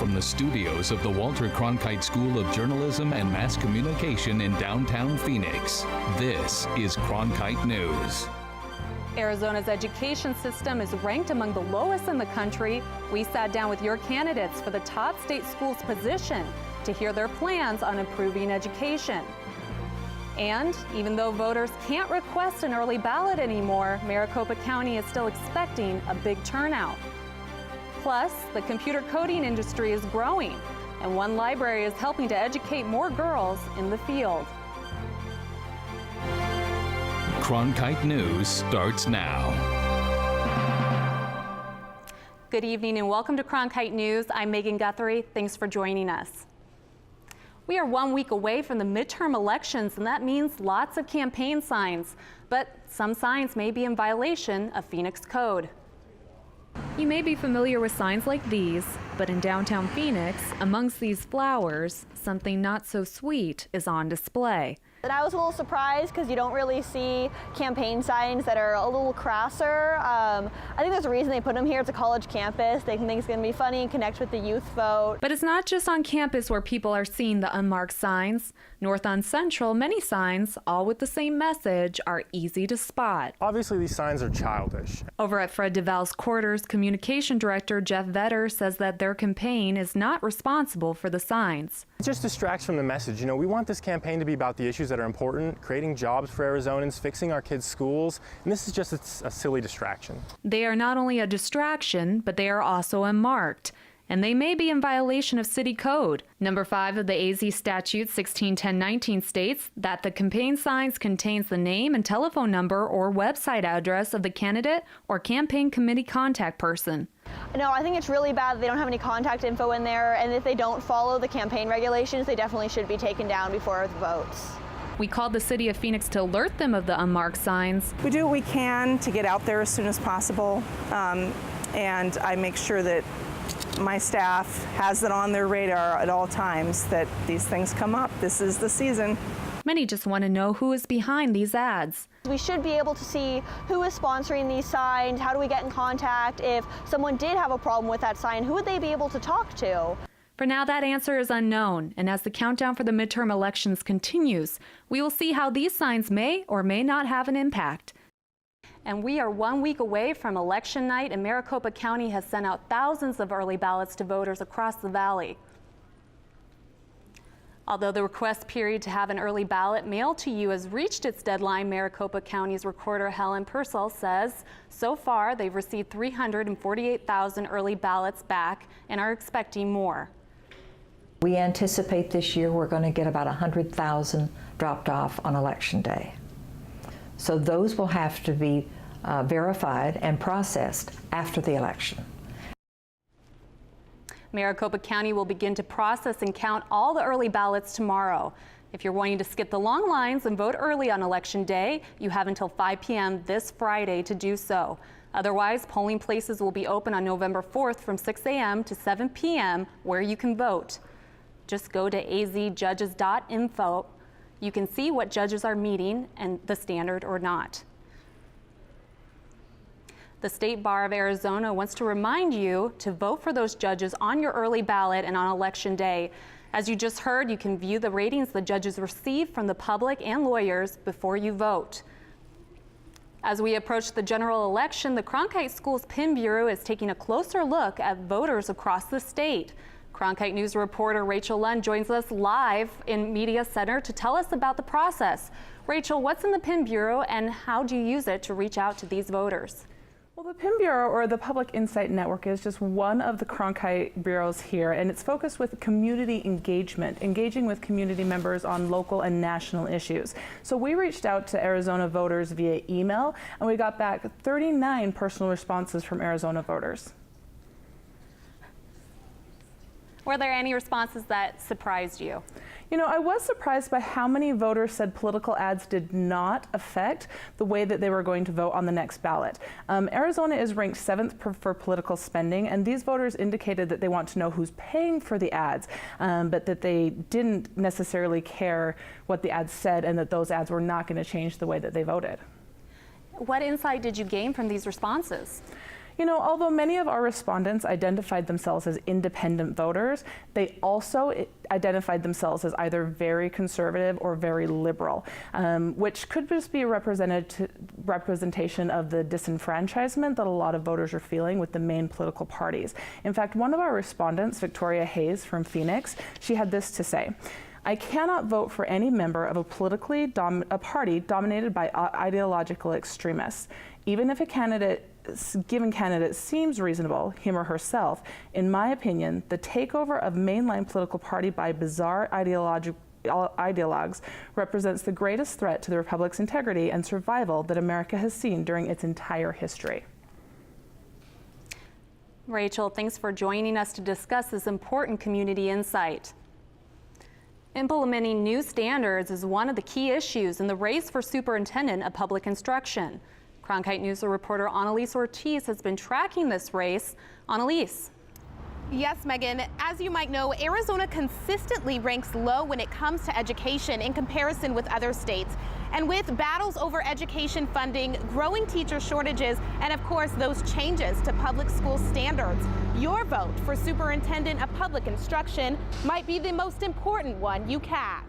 from the studios of the Walter Cronkite School of Journalism and Mass Communication in downtown Phoenix, this is Cronkite News. Arizona's education system is ranked among the lowest in the country. We sat down with your candidates for the top state schools position to hear their plans on improving education. And even though voters can't request an early ballot anymore, Maricopa County is still expecting a big turnout. Plus, the computer coding industry is growing, and one library is helping to educate more girls in the field. Cronkite News starts now. Good evening and welcome to Cronkite News. I'm Megan Guthrie. Thanks for joining us. We are 1 week away from the midterm elections, and that means lots of campaign signs. But some signs may be in violation of Phoenix code. You may be familiar with signs like these, but in downtown Phoenix, amongst these flowers, something not so sweet is on display. And I was a little surprised because you don't really see campaign signs that are a little crasser. I think there's a reason they put them here. It's a college campus. They think it's going to be funny and connect with the youth vote. But it's not just on campus where people are seeing the unmarked signs. North on Central, many signs, all with the same message, are easy to spot. Obviously, these signs are childish. Over at Fred DeVal's quarters, communication director Jeff Vetter says that their campaign is not responsible for the signs. It just distracts from the message. You know, we want this campaign to be about the issues that are important, creating jobs for Arizonans, fixing our kids' schools, and this is just a silly distraction. They are not only a distraction, but they are also unmarked, and they may be in violation of city code. Number 5 of the AZ Statute 1610-19 states that the campaign signs contains the name and telephone number or website address of the candidate or campaign committee contact person. No, I think it's really bad that they don't have any contact info in there, and if they don't follow the campaign regulations, they definitely should be taken down before the votes. We called the city of Phoenix to alert them of the unmarked signs. We do what we can to get out there as soon as possible, and I make sure that my staff has it on their radar at all times that these things come up. This is the season. Many just want to know who is behind these ads. We should be able to see who is sponsoring these signs, how do we get in contact, if someone did have a problem with that sign, who would they be able to talk to? For now, that answer is unknown, and as the countdown for the midterm elections continues, we will see how these signs may or may not have an impact. And we are 1 week away from election night, and Maricopa County has sent out thousands of early ballots to voters across the valley. Although the request period to have an early ballot mailed to you has reached its deadline, Maricopa County's recorder Helen Purcell says so far they've received 348,000 early ballots back and are expecting more. We anticipate this year we're going to get about 100,000 dropped off on Election Day. So those will have to be verified and processed after the election. Maricopa County will begin to process and count all the early ballots tomorrow. If you're wanting to skip the long lines and vote early on Election Day, you have until 5 p.m. this Friday to do so. Otherwise, polling places will be open on November 4th from 6 a.m. to 7 p.m. where you can vote. Just go to azjudges.info. You can see what judges are meeting and the standard or not. The State Bar of Arizona wants to remind you to vote for those judges on your early ballot and on Election Day. As you just heard, you can view the ratings the judges receive from the public and lawyers before you vote. As we approach the general election, the Cronkite Schools Pin Bureau is taking a closer look at voters across the state. Cronkite News reporter Rachel Lund joins us live in Media Center to tell us about the process. Rachel, what's in the Pin Bureau and how do you use it to reach out to these voters? Well, the PIN Bureau, or the Public Insight Network, is just one of the Cronkite bureaus here, and it's focused with community engagement, engaging with community members on local and national issues. So we reached out to Arizona voters via email, and we got back 39 personal responses from Arizona voters. Were there any responses that surprised you? You know, I was surprised by how many voters said political ads did not affect the way that they were going to vote on the next ballot. Arizona is ranked 7th for political spending, and these voters indicated that they want to know who's paying for the ads, but that they didn't necessarily care what the ads said and that those ads were not going to change the way that they voted. What insight did you gain from these responses? You know, although many of our respondents identified themselves as independent voters, they also identified themselves as either very conservative or very liberal, which could just be a representation of the disenfranchisement that a lot of voters are feeling with the main political parties. In fact, one of our respondents, Victoria Hayes from Phoenix, she had this to say: "I cannot vote for any member of a party dominated by ideological extremists. Even if a given candidate seems reasonable, him or herself, in my opinion, the takeover of mainline political party by bizarre ideologues represents the greatest threat to the Republic's integrity and survival that America has seen during its entire history." Rachel, thanks for joining us to discuss this important community insight. Implementing new standards is one of the key issues in the race for superintendent of public instruction. Cronkite News reporter Annalise Ortiz has been tracking this race. Annalise. Yes, Megan. As you might know, Arizona consistently ranks low when it comes to education in comparison with other states. And with battles over education funding, growing teacher shortages, and of course those changes to public school standards, your vote for superintendent of public instruction might be the most important one you cast.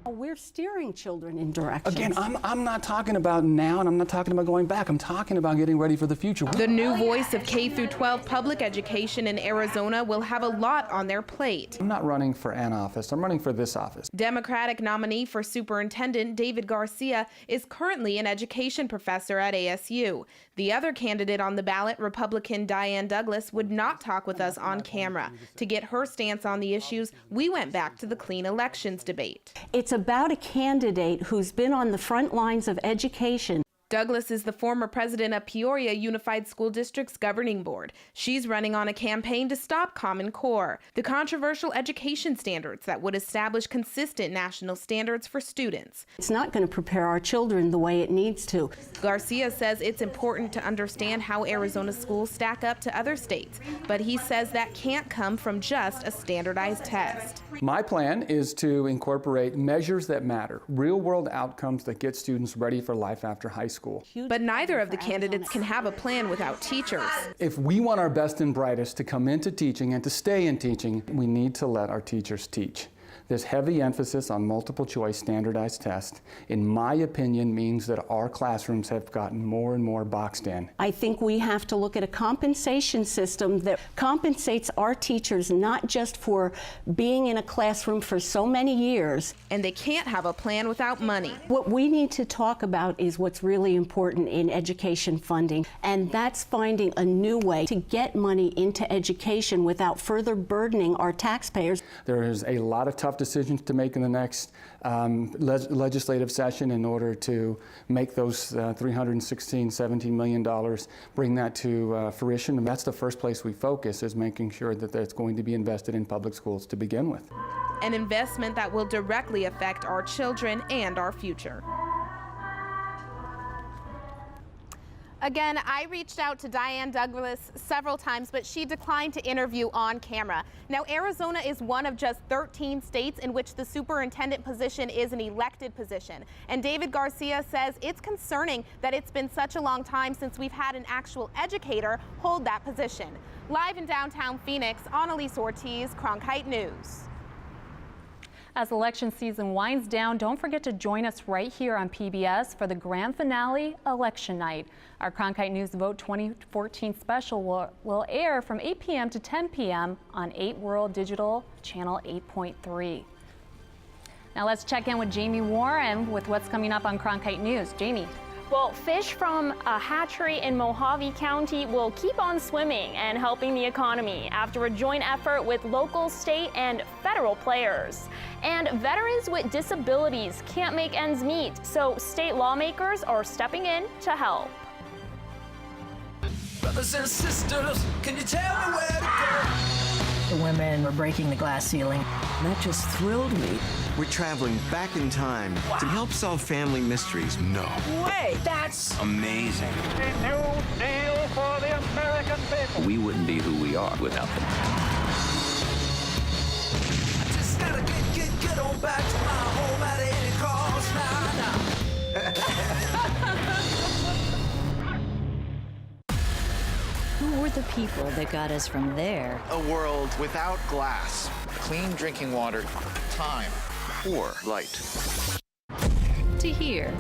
We're steering children in directions. Again, I'm not talking about now, and I'm not talking about going back. I'm talking about getting ready for the future. The new voice of K-12 public education in Arizona will have a lot on their plate. I'm not running for an office. I'm running for this office. Democratic nominee for superintendent David Garcia is currently an education professor at ASU. The other candidate on the ballot, Republican Diane Douglas, would not talk with us on camera. To get her stance on the issues, we went back to the clean elections debate. It's about a candidate who's been on the front lines of education. Douglas is the former president of Peoria Unified School District's governing board. She's running on a campaign to stop Common Core, the controversial education standards that would establish consistent national standards for students. It's not going to prepare our children the way it needs to. Garcia says it's important to understand how Arizona schools stack up to other states, but he says that can't come from just a standardized test. My plan is to incorporate measures that matter, real-world outcomes that get students ready for life after high school. But neither of the candidates can have a plan without teachers. If we want our best and brightest to come into teaching and to stay in teaching, we need to let our teachers teach. This heavy emphasis on multiple choice standardized tests, in my opinion, means that our classrooms have gotten more and more boxed in. I think we have to look at a compensation system that compensates our teachers not just for being in a classroom for so many years. And they can't have a plan without money. What we need to talk about is what's really important in education funding, and that's finding a new way to get money into education without further burdening our taxpayers. There is a lot of tough decisions to make in the next legislative session in order to make those $317 million, bring that to fruition. And that's the first place we focus, is making sure that it's going to be invested in public schools to begin with. An investment that will directly affect our children and our future. Again, I reached out to Diane Douglas several times, but she declined to interview on camera. Now, Arizona is one of just 13 states in which the superintendent position is an elected position. And David Garcia says it's concerning that it's been such a long time since we've had an actual educator hold that position. Live in downtown Phoenix, Annalise Ortiz, Cronkite News. As election season winds down, don't forget to join us right here on PBS for the grand finale, Election Night. Our Cronkite News Vote 2014 special will air from 8 p.m. to 10 p.m. on 8 World Digital, Channel 8.3. Now let's check in with Jamie Warren with what's coming up on Cronkite News. Jamie. Well, fish from a hatchery in Mojave County will keep on swimming and helping the economy after a joint effort with local, state, and federal players. And veterans with disabilities can't make ends meet, so state lawmakers are stepping in to help. Brothers and sisters, can you tell me where to go? The women were breaking the glass ceiling. That just thrilled me. We're traveling back in time to help solve family mysteries. No way! That's amazing. A new deal for the American people. We wouldn't be who we are without them. I just gotta get on back to my home at any cost. Nah. people that got us from there. A world without glass, clean drinking water, time, or light. To here.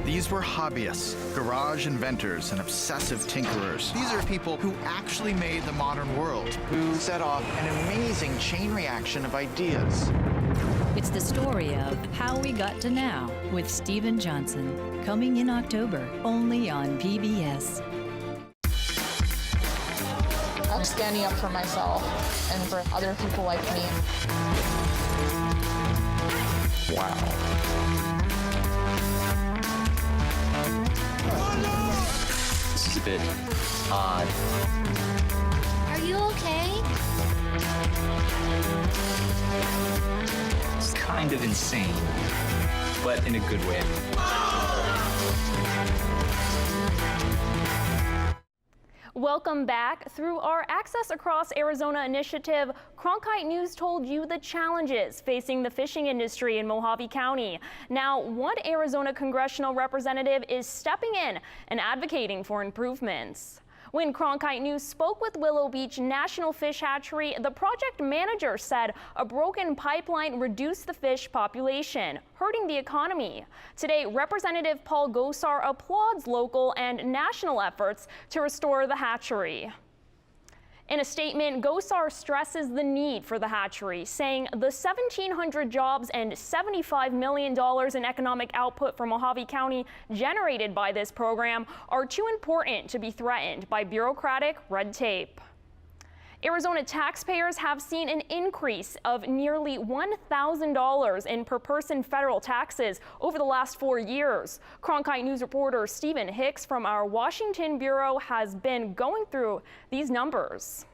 These were hobbyists, garage inventors, and obsessive tinkerers. These are people who actually made the modern world, who set off an amazing chain reaction of ideas. It's the story of How We Got to Now with Stephen Johnson, coming in October, only on PBS. I'm standing up for myself and for other people like me. Wow. This is a bit odd. Are you okay? It's kind of insane, but in a good way. Welcome back. Through our Access Across Arizona initiative, Cronkite News told you the challenges facing the fishing industry in Mojave County. Now, one Arizona congressional representative is stepping in and advocating for improvements. When Cronkite News spoke with Willow Beach National Fish Hatchery, the project manager said a broken pipeline reduced the fish population, hurting the economy. Today, Representative Paul Gosar applauds local and national efforts to restore the hatchery. In a statement, Gosar stresses the need for the hatchery, saying the 1,700 jobs and $75 million in economic output for Mojave County generated by this program are too important to be threatened by bureaucratic red tape. Arizona taxpayers have seen an increase of nearly $1,000 in per-person federal taxes over the last 4 years. Cronkite News reporter Stephen Hicks from our Washington bureau has been going through these numbers.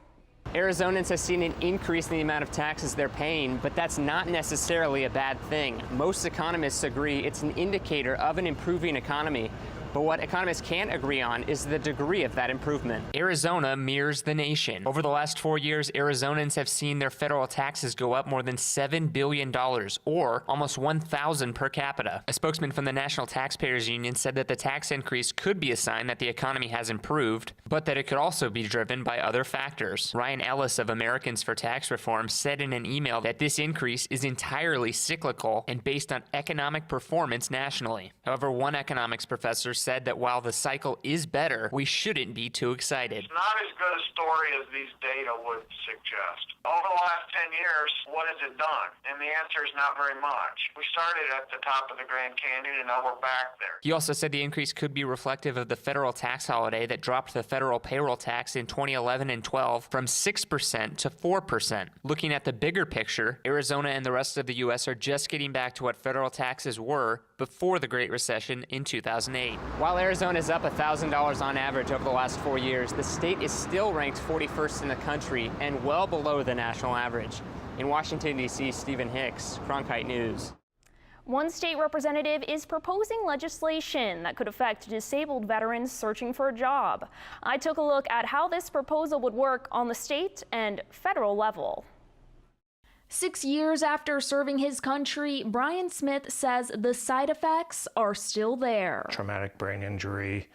Arizonans have seen an increase in the amount of taxes they're paying, but that's not necessarily a bad thing. Most economists agree it's an indicator of an improving economy. But what economists can't agree on is the degree of that improvement. Arizona mirrors the nation. Over the last 4 years, Arizonans have seen their federal taxes go up more than $7 billion, or almost $1,000 per capita. A spokesman from the National Taxpayers Union said that the tax increase could be a sign that the economy has improved, but that it could also be driven by other factors. Ryan Ellis of Americans for Tax Reform said in an email that this increase is entirely cyclical and based on economic performance nationally. However, one economics professor said that while the cycle is better, we shouldn't be too excited. It's not as good a story as these data would suggest. Over the last 10 years, what has it done? And the answer is not very much. We started at the top of the Grand Canyon and now we're back there. He also said the increase could be reflective of the federal tax holiday that dropped the federal payroll tax in 2011 and 12 from 6% to 4%. Looking at the bigger picture, Arizona and the rest of the U.S. are just getting back to what federal taxes were before the Great Recession in 2008. While Arizona is up $1,000 on average over the last 4 years, the state is still ranked 41st in the country and well below the national average. In Washington, D.C., Stephen Hicks, Cronkite News. One state representative is proposing legislation that could affect disabled veterans searching for a job. I took a look at how this proposal would work on the state and federal level. 6 years after serving his country, Brian Smith says the side effects are still there. Traumatic brain injury,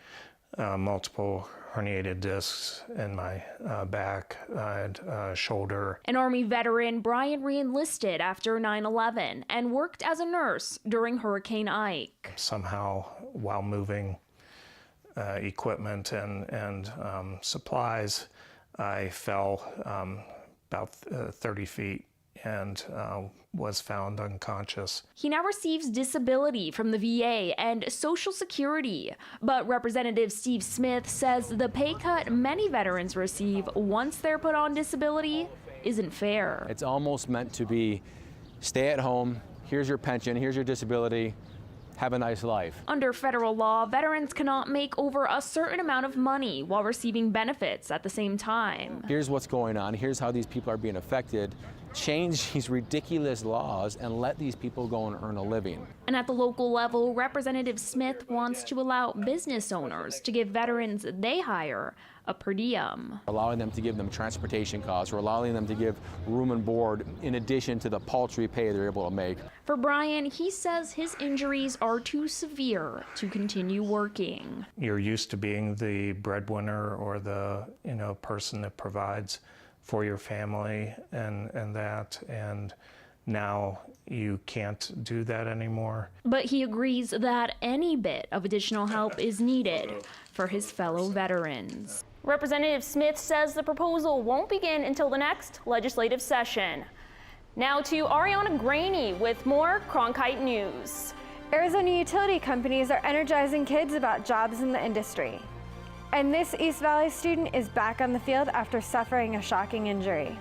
multiple herniated discs in my back and shoulder. An Army veteran, Brian re-enlisted after 9/11 and worked as a nurse during Hurricane Ike. Somehow, while moving equipment and supplies, I fell about 30 feet and was found unconscious. He now receives disability from the VA and Social Security, but Representative Steve Smith says the pay cut many veterans receive once they're put on disability isn't fair. It's almost meant to be stay at home, here's your pension, here's your disability, have a nice life. Under federal law, veterans cannot make over a certain amount of money while receiving benefits at the same time. Here's what's going on, here's how these people are being affected, change these ridiculous laws and let these people go and earn a living. And at the local level, Representative Smith wants to allow business owners to give veterans they hire a per diem. Allowing them to give them transportation costs, or allowing them to give room and board in addition to the paltry pay they're able to make. For Brian, he says his injuries are too severe to continue working. You're used to being the breadwinner or the person that provides for your family and now you can't do that anymore. But he agrees that any bit of additional help is needed for his fellow veterans. Representative Smith says the proposal won't begin until the next legislative session. Now to Ariana Graney with more Cronkite News. Arizona utility companies are energizing kids about jobs in the industry. And this East Valley student is back on the field after suffering a shocking injury.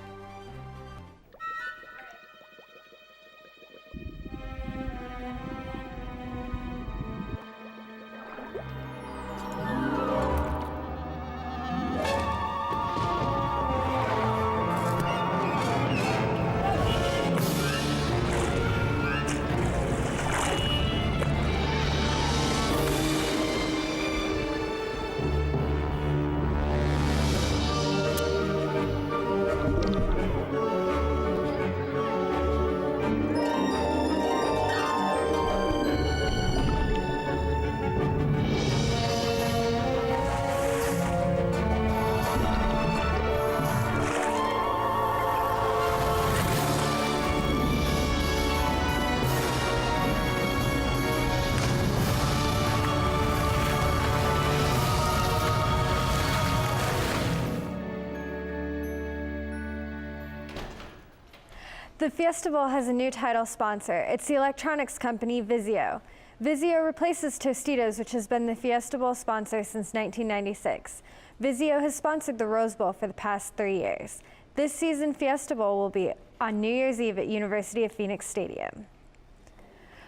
The Festival has a new title sponsor. It's the electronics company Vizio. Vizio replaces Tostitos, which has been the Festival sponsor since 1996. Vizio has sponsored the Rose Bowl for the past 3 years. This season, Festival will be on New Year's Eve at University of Phoenix Stadium.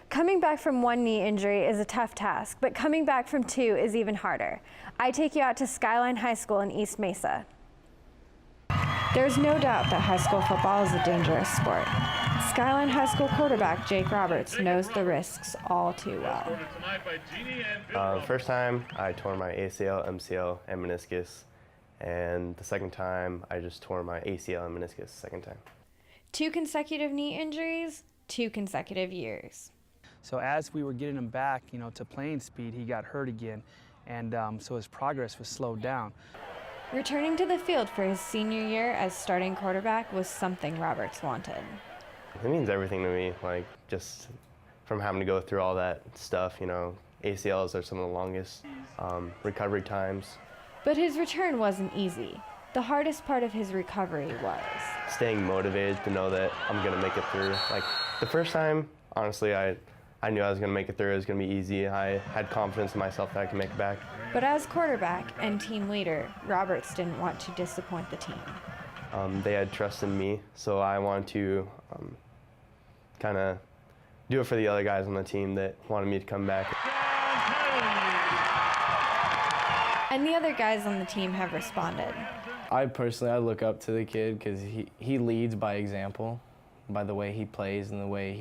Coming back from one knee injury is a tough task, but coming back from two is even harder. I take you out to Skyline High School in East Mesa. There's no doubt that high school football is a dangerous sport. Skyline High School quarterback Jake Roberts knows the risks all too well. First time, I tore my ACL, MCL, and meniscus. And the second time, I just tore my ACL and meniscus second time. 2 consecutive knee injuries, 2 consecutive years. So as we were getting him back, to playing speed, he got hurt again. And so his progress was slowed down. Returning to the field for his senior year as starting quarterback was something Roberts wanted. It means everything to me, just from having to go through all that stuff, ACLs are some of the longest recovery times. But his return wasn't easy. The hardest part of his recovery was staying motivated to know that I'm gonna make it through. The first time, honestly, I knew I was gonna make it through. It was gonna be easy. I had confidence in myself that I could make it back. But as quarterback and team leader, Roberts didn't want to disappoint the team. They had trust in me, so I wanted to kind of do it for the other guys on the team that wanted me to come back. And the other guys on the team have responded. I look up to the kid because he leads by example, by the way he plays and the way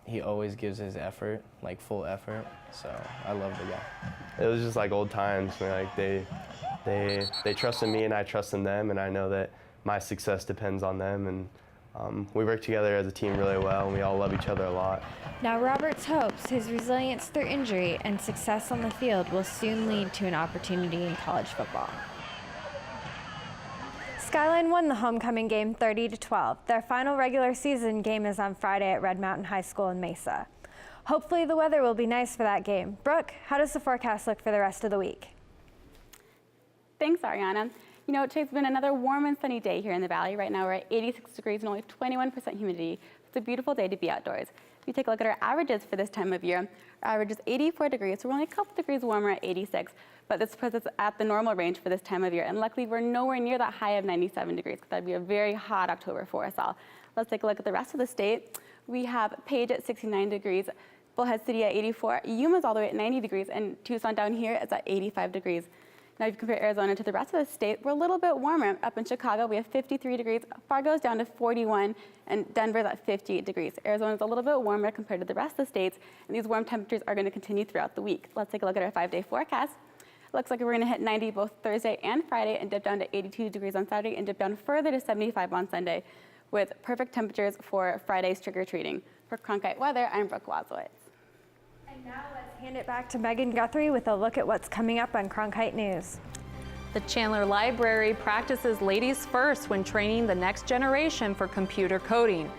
he always gives his effort, full effort. So I love the guy. It was just like old times. They trusted me and I trusted them, and I know that my success depends on them. And we work together as a team really well, and we all love each other a lot. Now Roberts hopes his resilience through injury and success on the field will soon lead to an opportunity in college football. Skyline won the homecoming game 30-12. Their final regular season game is on Friday at Red Mountain High School in Mesa. Hopefully the weather will be nice for that game. Brooke, how does the forecast look for the rest of the week? Thanks, Ariana. Today's been another warm and sunny day here in the Valley. Right now we're at 86 degrees and only 21% humidity. It's a beautiful day to be outdoors. If you take a look at our averages for this time of year, our average is 84 degrees, so we're only a couple degrees warmer at 86. But this puts us at the normal range for this time of year. And luckily, we're nowhere near that high of 97 degrees, because that'd be a very hot October for us all. Let's take a look at the rest of the state. We have Page at 69 degrees, Bullhead City at 84, Yuma's all the way at 90 degrees, and Tucson down here is at 85 degrees. Now, if you compare Arizona to the rest of the state, we're a little bit warmer. Up in Chicago, we have 53 degrees. Fargo's down to 41, and Denver's at 58 degrees. Arizona's a little bit warmer compared to the rest of the states, and these warm temperatures are going to continue throughout the week. Let's take a look at our 5-day forecast. Looks like we're going to hit 90 both Thursday and Friday and dip down to 82 degrees on Saturday and dip down further to 75 on Sunday with perfect temperatures for Friday's trick-or-treating. For Cronkite Weather, I'm Brooke Wazowitz. And now let's hand it back to Megan Guthrie with a look at what's coming up on Cronkite News. The Chandler Library practices ladies first when training the next generation for computer coding.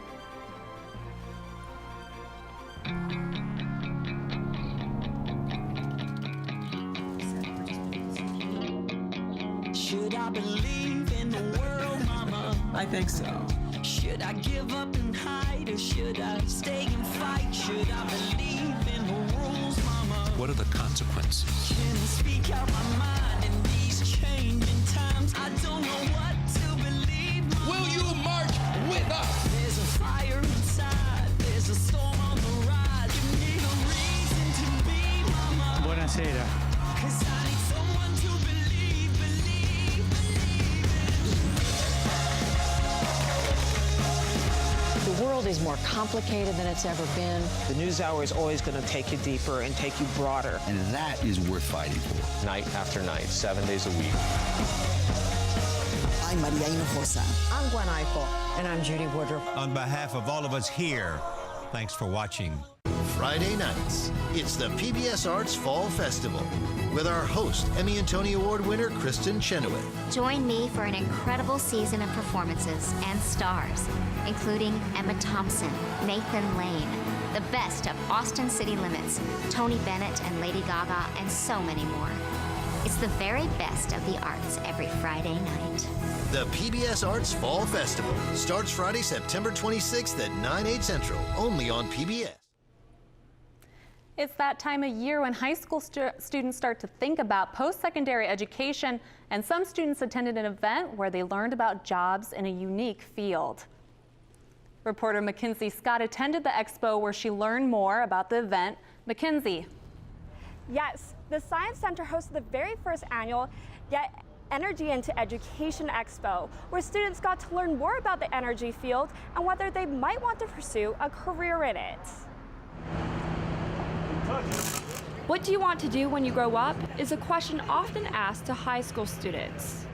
Should I believe in the world, mama? I think so. Should I give up and hide, or should I stay and fight? Should I believe in the rules, mama? What are the consequences? Can I speak out my mind in these changing times? I don't know what to believe, mama. Will you march with us? There's a fire inside, there's a storm on the rise. Give me a reason to be, mama. Buonasera. 'Cause I need someone to believe The world is more complicated than it's ever been. The News Hour is always going to take you deeper and take you broader. And that is worth fighting for. Night after night, 7 days a week. I'm Maria Hinojosa. I'm Gwen Eichel. And I'm Judy Woodruff. On behalf of all of us here, thanks for watching. Friday nights, it's the PBS Arts Fall Festival with our host, Emmy and Tony Award winner Kristen Chenoweth. Join me for an incredible season of performances and stars, including Emma Thompson, Nathan Lane, the best of Austin City Limits, Tony Bennett and Lady Gaga, and so many more. It's the very best of the arts every Friday night. The PBS Arts Fall Festival starts Friday, September 26th at 9/8 Central, only on PBS. It's that time of year when high school students start to think about post-secondary education, and some students attended an event where they learned about jobs in a unique field. Reporter Mackenzie Scott attended the expo where she learned more about the event. Mackenzie. Yes, the Science Center hosted the very first annual Get Energy into Education Expo, where students got to learn more about the energy field and whether they might want to pursue a career in it. What do you want to do when you grow up is a question often asked to high school students.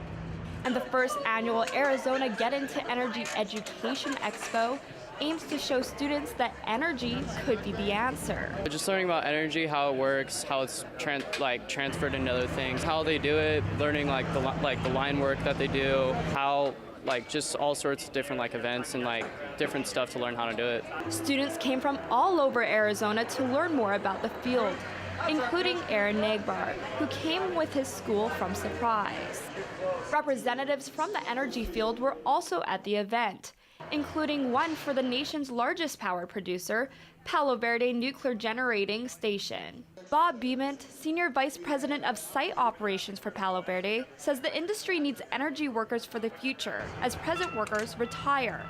And the first annual Arizona Get Into Energy Education Expo aims to show students that energy could be the answer. Just learning about energy, how it works, how it's transferred into other things, how they do it, learning the line work that they do, how just all sorts of different events and different stuff to learn how to do it. Students came from all over Arizona to learn more about the field, including Aaron Nagbar, who came with his school from Surprise. Representatives from the energy field were also at the event, including one for the nation's largest power producer, Palo Verde Nuclear Generating Station. Bob Beement, Senior Vice President of Site Operations for Palo Verde, says the industry needs energy workers for the future as present workers retire.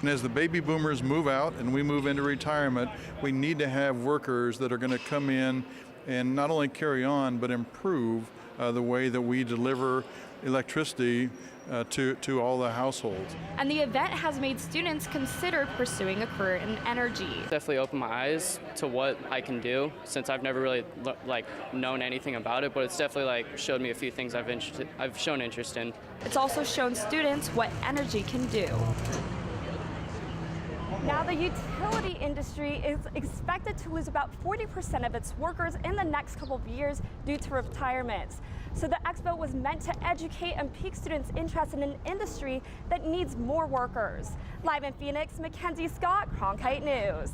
And as the baby boomers move out and we move into retirement, we need to have workers that are going to come in and not only carry on, but improve the way that we deliver electricity to all the households. And the event has made students consider pursuing a career in energy. Definitely opened my eyes to what I can do, since I've never really known anything about it, but it's definitely showed me a few things I've shown interest in. It's also shown students what energy can do. Now, the utility industry is expected to lose about 40% of its workers in the next couple of years due to retirements. So the expo was meant to educate and pique students interested in an industry that needs more workers. Live in Phoenix, Mackenzie Scott, Cronkite News.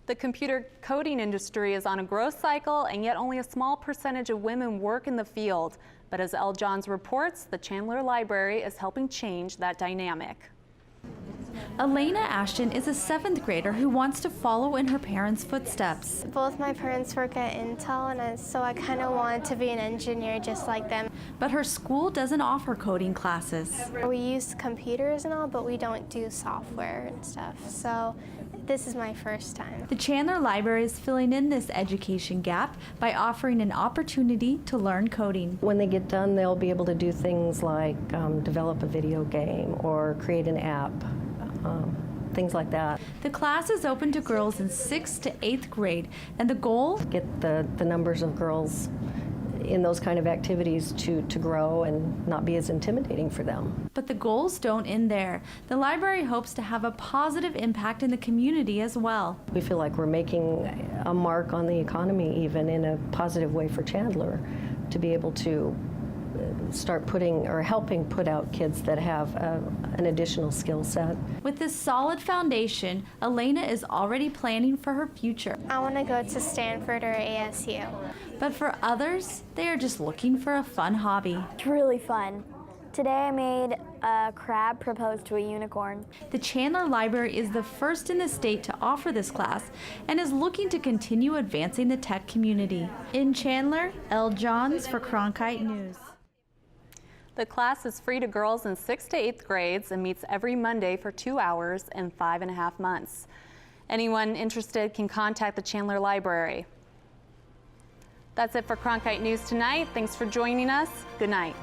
The computer coding industry is on a growth cycle, and yet only a small percentage of women work in the field. But as Elle Johns reports, the Chandler Library is helping change that dynamic. Elena Ashton is a 7th grader who wants to follow in her parents' footsteps. Both my parents work at Intel, and so I kind of wanted to be an engineer just like them. But her school doesn't offer coding classes. We use computers and all, but we don't do software and stuff, so this is my first time. The Chandler Library is filling in this education gap by offering an opportunity to learn coding. When they get done, they'll be able to do things like develop a video game or create an app, things like that. The class is open to girls in 6th to 8th grade, and the goal? Get the numbers of girls in those kind of activities to grow and not be as intimidating for them. But the goals don't end there. The library hopes to have a positive impact in the community as well. We feel like we're making a mark on the economy, even in a positive way for Chandler, to be able to start putting or helping put out kids that have an additional skill set. With this solid foundation, Elena is already planning for her future. I want to go to Stanford or ASU. But for others, they are just looking for a fun hobby. It's really fun. Today I made a crab propose to a unicorn. The Chandler Library is the first in the state to offer this class and is looking to continue advancing the tech community. In Chandler, Elle Johns for Cronkite News. The class is free to girls in 6th to 8th grades and meets every Monday for 2 hours and 5.5 months. Anyone interested can contact the Chandler Library. That's it for Cronkite News tonight. Thanks for joining us. Good night.